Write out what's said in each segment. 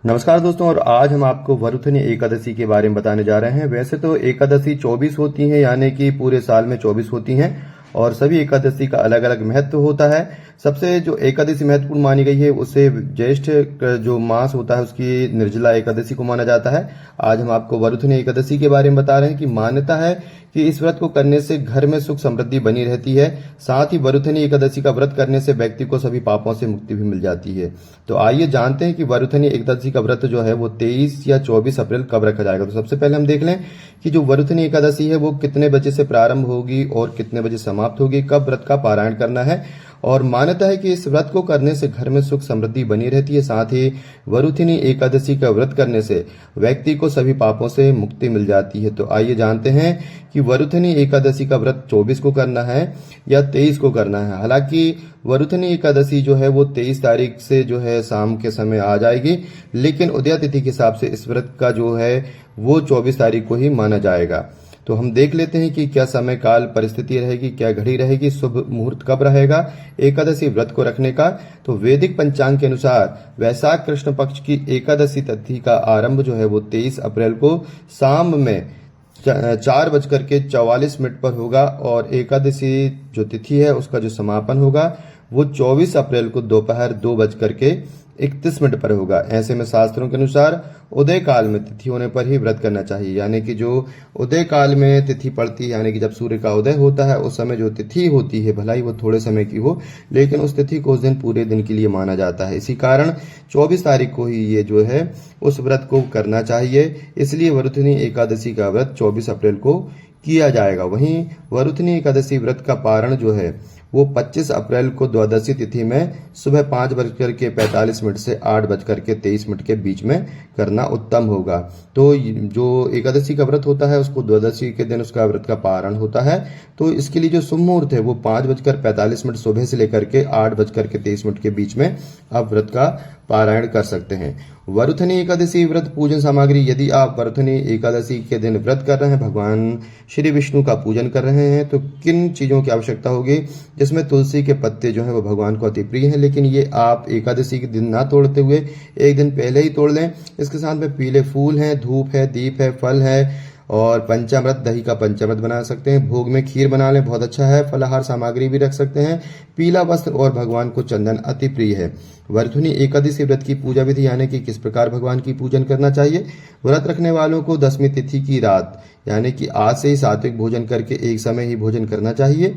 नमस्कार दोस्तों, और आज हम आपको वरुथनी एकादशी के बारे में बताने जा रहे हैं। वैसे तो एकादशी 24 होती हैं, यानी कि पूरे साल में 24 होती हैं और सभी एकादशी का अलग अलग महत्व होता है। सबसे जो एकादशी महत्वपूर्ण मानी गई है उसे ज्येष्ठ जो मास होता है उसकी निर्जला एकादशी को माना जाता है। आज हम आपको वरुथनी एकादशी के बारे में बता रहे हैं कि मान्यता है कि इस व्रत को करने से घर में सुख समृद्धि बनी रहती है। साथ ही वरुथनी एकादशी का व्रत करने से व्यक्ति को सभी पापों से मुक्ति भी मिल जाती है। तो आइए जानते हैं कि वरुथनी एकादशी का व्रत जो है वो 23 या 24 अप्रैल कब रखा जाएगा। तो सबसे पहले हम देख लें कि जो वरुथनी एकादशी है वो कितने बजे से प्रारंभ होगी और कितने बजे समाप्त होगी, कब व्रत का पारायण करना है। और मान्यता है कि इस व्रत को करने से घर में सुख समृद्धि बनी रहती है। साथ ही वरुथनी एकादशी का व्रत करने से व्यक्ति को सभी पापों से मुक्ति मिल जाती है। तो आइए जानते हैं कि वरुथनी एकादशी का व्रत 24 को करना है या 23 को करना है। हालांकि वरुथनी एकादशी जो है वो 23 तारीख से जो है शाम के समय आ जाएगी, लेकिन उदय तिथि के हिसाब से इस व्रत का जो है वो 24 तारीख को ही माना जाएगा। तो हम देख लेते हैं कि क्या समय काल परिस्थिति रहेगी, क्या घड़ी रहेगी, शुभ मुहूर्त कब रहेगा एकादशी व्रत को रखने का। तो वैदिक पंचांग के अनुसार वैशाख कृष्ण पक्ष की एकादशी तिथि का आरंभ जो है वो 23 अप्रैल को शाम में 4:44 पर होगा और एकादशी जो तिथि है उसका जो समापन होगा वो 24 अप्रैल को दोपहर 2:31 पर होगा। ऐसे में शास्त्रों के अनुसार उदय काल में तिथि होने पर ही व्रत करना चाहिए, यानी कि जो उदय काल में तिथि पड़ती है, यानी कि जब सूर्य का उदय होता है उस समय जो तिथि होती है भला ही वो थोड़े समय की हो, लेकिन उस तिथि को उस दिन पूरे दिन के लिए माना जाता है। इसी कारण 24 तारीख को ही ये जो है उस व्रत को करना चाहिए। इसलिए वरुथनी एकादशी का व्रत 24 अप्रैल को किया जाएगा। वहीं वरुथनी एकादशी व्रत का पारण जो है वो 25 अप्रैल को द्वादशी तिथि में सुबह 5:45 से 8:23 के बीच में करना उत्तम होगा। तो जो एकादशी का व्रत होता है उसको द्वादशी के दिन उसका व्रत का पारण होता है। तो इसके लिए जो शुभ मुहूर्त है वो 5:45 सुबह से लेकर के 8:23 के बीच में आप व्रत का पारायण कर सकते हैं। वरुथनी एकादशी व्रत पूजन सामग्री, यदि आप वरुथनी एकादशी के दिन व्रत कर रहे हैं, भगवान श्री विष्णु का पूजन कर रहे हैं, तो किन चीजों की आवश्यकता होगी, जिसमें तुलसी के पत्ते जो है वो भगवान को अति प्रिय हैं, लेकिन ये आप एकादशी के दिन ना तोड़ते हुए एक दिन पहले ही तोड़ लें। इसके साथ में पीले फूल हैं, धूप है, दीप है, फल है और पंचामृत, दही का पंचामृत बना सकते हैं। भोग में खीर बना लें, बहुत अच्छा है। फलाहार सामग्री भी रख सकते हैं। पीला वस्त्र और भगवान को चंदन अति प्रिय है। वरुथनी एकादशी व्रत की पूजा विधि, यानी कि किस प्रकार भगवान की पूजन करना चाहिए। व्रत रखने वालों को 10वीं तिथि की रात यानी कि आज से ही सात्विक भोजन करके एक समय ही भोजन करना चाहिए।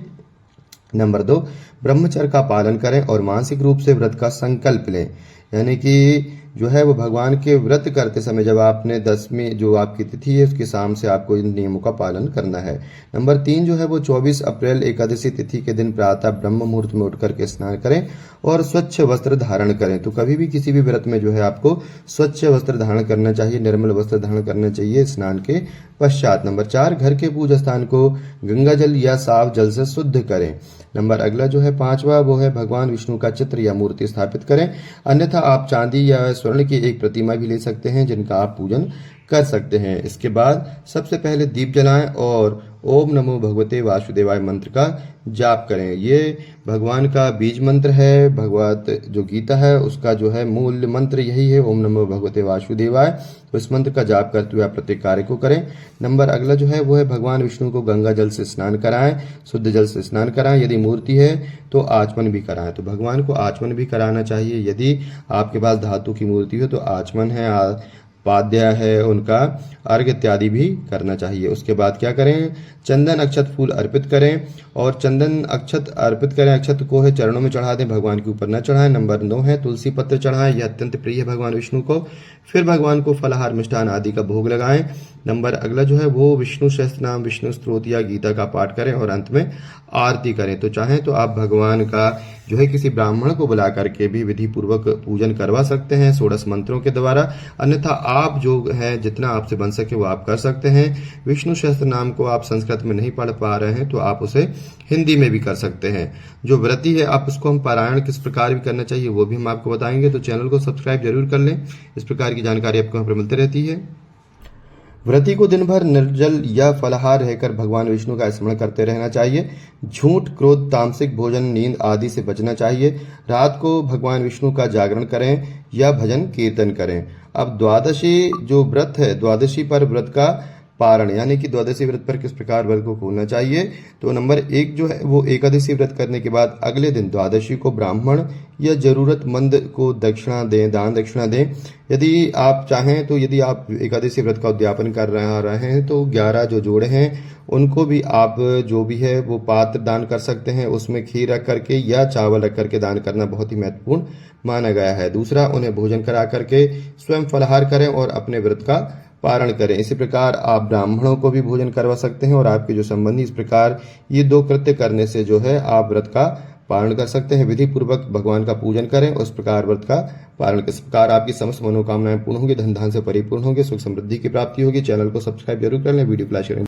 नंबर 2, ब्रह्मचर्य का पालन करें और मानसिक रूप से व्रत का संकल्प लें, यानी कि जो है वो भगवान के व्रत करते समय जब आपने 10वीं जो आपकी तिथि है उसके शाम से आपको इन नियमों का पालन करना है। नंबर 3 जो है वो 24 अप्रैल एकादशी तिथि के दिन प्रातः ब्रह्म मुहूर्त में उठ करके स्नान करें और स्वच्छ वस्त्र धारण करें। तो कभी भी किसी भी व्रत में जो है आपको स्वच्छ वस्त्र धारण करना चाहिए, निर्मल वस्त्र धारण करना चाहिए स्नान के पश्चात। नंबर 4, घर के पूजा स्थान को गंगा जल या साफ जल से शुद्ध करें। नंबर अगला जो है 5वां वो है भगवान विष्णु का चित्र या मूर्ति स्थापित करें, अन्यथा आप चांदी या स्वर्ण की एक प्रतिमा भी ले सकते हैं जिनका आप पूजन कर सकते हैं। इसके बाद सबसे पहले दीप जलाएं और ओम नमो भगवते वासुदेवाय मंत्र का जाप करें। ये भगवान का बीज मंत्र है। भगवत जो गीता है उसका जो है मूल मंत्र यही है, ओम नमो भगवते वासुदेवाय। तो इस मंत्र का जाप करते हुए आप प्रत्येक कार्य को करें। नंबर अगला जो है वो है भगवान विष्णु को गंगा जल से स्नान कराएं, शुद्ध जल से स्नान कराएं। यदि मूर्ति है तो आचमन भी कराएं। तो भगवान को आचमन भी कराना चाहिए। यदि आपके पास धातु की मूर्ति हो तो आचमन है, पाद्य है, उनका अर्घ इत्यादि भी करना चाहिए। उसके बाद क्या करें, चंदन अक्षत फूल अर्पित करें और चंदन अक्षत अर्पित करें। अक्षत को है चरणों में चढ़ा दें, भगवान के ऊपर न चढ़ाएं। नंबर 9 है तुलसी पत्र चढ़ाएं, यह अत्यंत प्रिय है भगवान विष्णु को। फिर भगवान को फलाहार मिष्ठान आदि का भोग लगाएं। नंबर अगला जो है वो विष्णु सहस्त्र नाम, विष्णु स्तोत्र या गीता का पाठ करें और अंत में आरती करें। तो चाहें तो आप भगवान का जो है किसी ब्राह्मण को बुला करके भी विधि पूर्वक पूजन करवा सकते हैं 16 मंत्रों के द्वारा, अन्यथा आप जो है जितना आपसे बन सके वो आप कर सकते हैं। विष्णु सहस्त्र नाम को आप संस्कृत में नहीं पढ़ पा रहे हैं तो आप उसे हिंदी में भी कर सकते हैं। जो व्रती है आप उसको हम पारायण किस प्रकार भी करना चाहिए वो भी हम आपको बताएंगे। तो चैनल को सब्सक्राइब जरूर कर लें, इस प्रकार की जानकारी आपको यहाँ पर मिलती रहती है। व्रती को दिन भर निर्जल या फलाहार रहकर भगवान विष्णु का स्मरण करते रहना चाहिए। झूठ, क्रोध, तामसिक भोजन, नींद आदि से बचना चाहिए। रात को भगवान विष्णु का जागरण करें या भजन कीर्तन करें। अब द्वादशी जो व्रत है, द्वादशी पर व्रत का पारण यानी कि द्वादशी व्रत पर किस प्रकार व्रत को खोलना चाहिए। तो नंबर 1 जो है वो एकादशी व्रत करने के बाद अगले दिन द्वादशी को ब्राह्मण या जरूरतमंद को दक्षिणा दें, दान दक्षिणा दें। यदि आप चाहें तो यदि आप एकादशी व्रत का उद्यापन कर रहे हैं तो 11 जो जोड़े हैं उनको भी आप जो भी है वो पात्र दान कर सकते हैं। उसमें खीर रख करके या चावल रख करके दान करना बहुत ही महत्वपूर्ण माना गया है। दूसरा, उन्हें भोजन करा करके स्वयं फलाहार करें और अपने व्रत का पारण करें। इसी प्रकार आप ब्राह्मणों को भी भोजन करवा सकते हैं और आपके जो संबंधी इस प्रकार ये 2 कृत्य करने से जो है आप व्रत का पारण कर सकते हैं। विधि पूर्वक भगवान का पूजन करें, उस प्रकार व्रत का पारण। इस प्रकार आपकी समस्त मनोकामनाएं पूर्ण होंगी, धन धान से परिपूर्ण होंगे, सुख समृद्धि की प्राप्ति होगी। चैनल को सब्सक्राइब जरूर कर लें, वीडियो को लाइक करें।